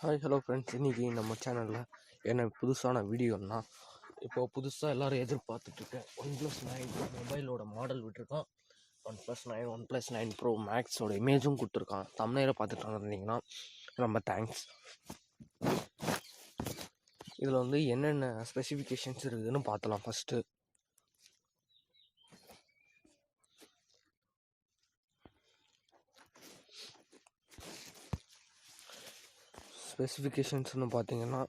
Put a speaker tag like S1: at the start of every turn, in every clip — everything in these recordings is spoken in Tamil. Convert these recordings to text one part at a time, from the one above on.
S1: ஹாய் ஹலோ ஃப்ரெண்ட்ஸ், இன்றைக்கி நம்ம சேனலில் என்ன புதுசான வீடியோன்னா, இப்போது புதுசாக எல்லோரும் எதிர்பார்த்துட்ருக்கேன் OnePlus 9 மொபைலோட மாடல் விட்டுருக்கான். OnePlus 9 Pro Maxோட இமேஜும் கொடுத்துருக்கான். தம்ப்நெயிலை பார்த்துட்டு இருந்தீங்கன்னா ரொம்ப தேங்க்ஸ். இதில் வந்து என்னென்ன ஸ்பெசிஃபிகேஷன்ஸ் இருக்குதுன்னு பார்த்தலாம். ஃபஸ்ட்டு ஸ்பெசிஃபிகேஷன்ஸ்னு பார்த்தீங்கன்னா,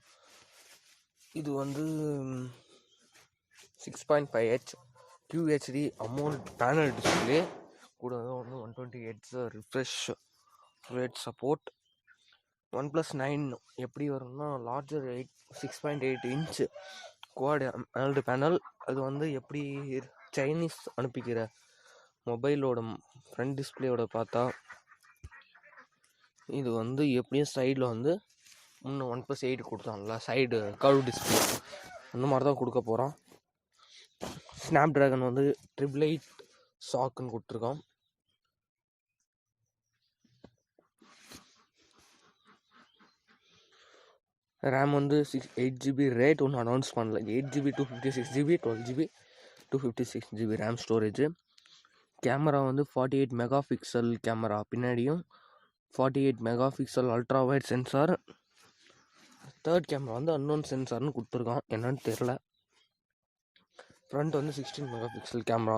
S1: இது வந்து 6.5H QHD amount panel display கூட வந்து 120Hz refresh rate support. OnePlus 9 எப்படி வரும்னா, larger 6.8 inch quad AMOLED panel. அது வந்து எப்படி சைனீஸ் அனுப்பிக்கிற மொபைலோட ஃப்ரண்ட் டிஸ்பிளேயோட பார்த்தா, இது வந்து எப்படியும் சைடில் வந்து இன்னும் OnePlus 8 கொடுத்தான்ல சைடு கர்வ் டிஸ்பிளே, அந்த மாதிரி தான் கொடுக்க போகிறான். ஸ்னாப் ட்ராகன் வந்து 888 சாக்குன்னு கொடுத்துருக்கான். ரேம் வந்து 8GB ரேட் ஒன்றும் அனௌன்ஸ் பண்ணல. 8GB 256GB 12GB 256GB RAM storage. Camera வந்து 48 மெகா பிக்சல் கேமரா, பின்னாடியும் 48 mega pixel ultra wide sensor. Third camera வந்து அன்னோன் சென்சார்னு கொடுத்துருக்கான், என்னன்னு தெரில. ஃப்ரண்ட் வந்து 16 mega pixel camera,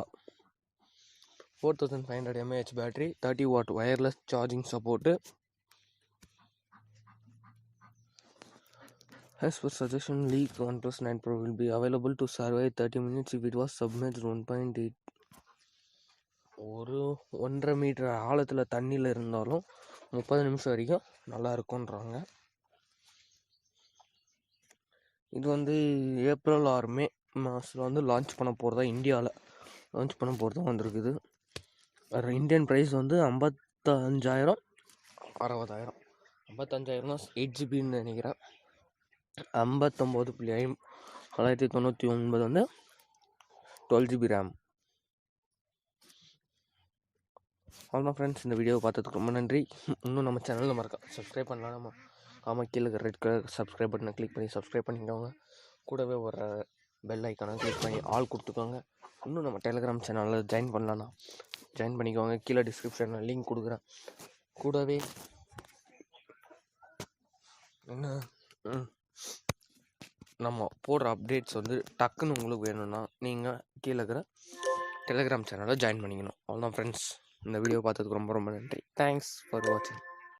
S1: 4500 mAh battery, 30 watt wireless charging support. As per suggestion leak, OnePlus 9 Pro will be available to survive 30 minutes if it was submerged 1.8. ஒரு 1.5 மீட்டர் ஆழத்தில் தண்ணியில் இருந்தாலும் 30 நிமிஷம் வரைக்கும் நல்லா இருக்குன்றாங்க. இது வந்து ஏப்ரல் ஆர் மே மாதத்தில் வந்து லான்ச் பண்ண போகிறதா, இந்தியாவில் லான்ச் பண்ண போகிறதா வந்திருக்குது. இந்தியன் ப்ரைஸ் வந்து 55,000 60,000. 55,000 8GBன்னு நினைக்கிறேன். 59,999 வந்து 12GB ரேம். அவ்வளோதான் ஃப்ரெண்ட்ஸ், இந்த வீடியோவை பார்த்ததுக்கு ரொம்ப நன்றி. இன்னும் நம்ம சேனலில் சப்ஸ்கிரைப் பண்ணலாம். நம்ம கீழே ரெட் கலர் சப்ஸ்கிரைப் பட்டனை கிளிக் பண்ணி சப்ஸ்கிரைப் பண்ணிக்கோங்க. கூடவே ஒரு பெல் ஐக்கானை கிளிக் பண்ணி ஆல் கொடுத்துக்கோங்க. இன்னும் நம்ம டெலிகிராம் சேனலில் ஜாயின் பண்ணலான்னா ஜாயின் பண்ணிக்கோங்க. கீழே டிஸ்கிரிப்ஷனில் லிங்க் கொடுக்குறேன். கூடவே என்ன நம்ம போடுற அப்டேட்ஸ் வந்து டக்குன்னு உங்களுக்கு வேணும்னா நீங்கள் கீழே இருக்கிற டெலிகிராம் சேனலில் ஜாயின் பண்ணிக்கணும். அவ்வளோதான் ஃப்ரெண்ட்ஸ், இந்த வீடியோ பார்த்ததுக்கு ரொம்ப ரொம்ப நன்றி. தேங்க்ஸ் ஃபார் வாட்சிங்.